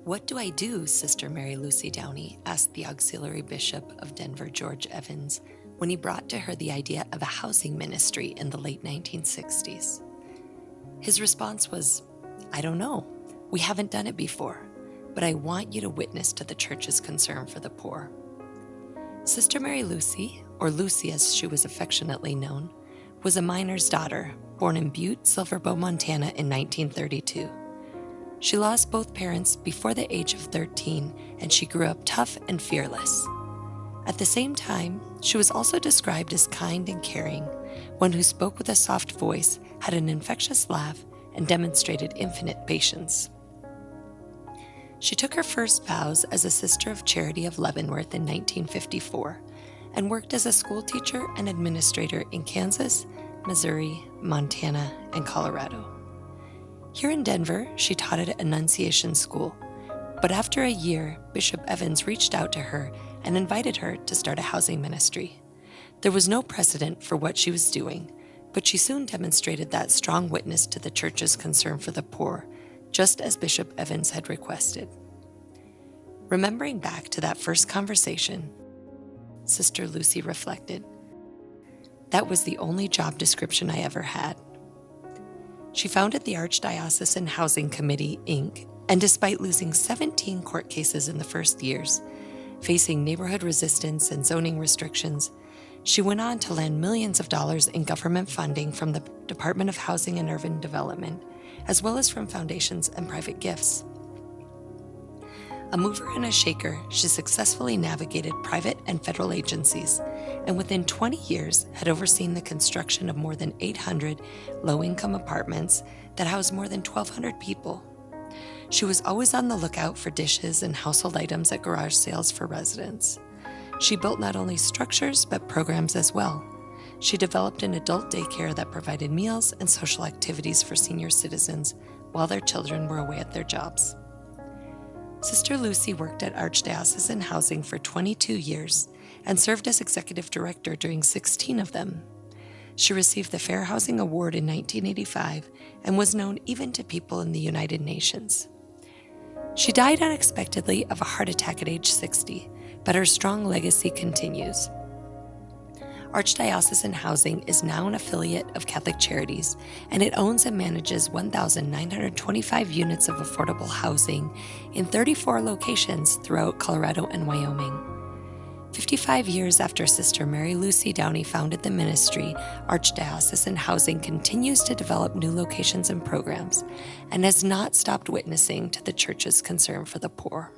"What do I do?" Sister Mary Lucy Downey asked the auxiliary bishop of Denver, George Evans, when he brought to her the idea of a housing ministry in the late 1960s. His response was, "I don't know. We haven't done it before, but I want you to witness to the church's concern for the poor." Sister Mary Lucy, or Lucy as she was affectionately known, was a miner's daughter, born in Butte, Silverbow, Montana in 1932. She lost both parents before the age of 13, and she grew up tough and fearless. At the same time, she was also described as kind and caring, one who spoke with a soft voice, had an infectious laugh, and demonstrated infinite patience. She took her first vows as a Sister of Charity of Leavenworth in 1954 and worked as a school teacher and administrator in Kansas, Missouri, Montana, and Colorado. Here in Denver, she taught at Annunciation School, but after a year, Bishop Evans reached out to her and invited her to start a housing ministry. There was no precedent for what she was doing, but she soon demonstrated that strong witness to the church's concern for the poor, just as Bishop Evans had requested. Remembering back to that first conversation, Sister Lucy reflected, "That was the only job description I ever had." She founded the Archdiocesan Housing Committee, Inc., and despite losing 17 court cases in the first years, facing neighborhood resistance and zoning restrictions, she went on to land millions of dollars in government funding from the Department of Housing and Urban Development, as well as from foundations and private gifts. A mover and a shaker, she successfully navigated private and federal agencies, and within 20 years had overseen the construction of more than 800 low-income apartments that housed more than 1,200 people. She was always on the lookout for dishes and household items at garage sales for residents. She built not only structures, but programs as well. She developed an adult daycare that provided meals and social activities for senior citizens while their children were away at their jobs. Sister Lucy worked at Archdiocesan Housing for 22 years and served as executive director during 16 of them. She received the Fair Housing Award in 1985 and was known even to people in the United Nations. She died unexpectedly of a heart attack at age 60, but her strong legacy continues. Archdiocesan Housing is now an affiliate of Catholic Charities, and it owns and manages 1,925 units of affordable housing in 34 locations throughout Colorado and Wyoming. 55 years after Sister Mary Lucy Downey founded the ministry, Archdiocesan Housing continues to develop new locations and programs, and has not stopped witnessing to the church's concern for the poor.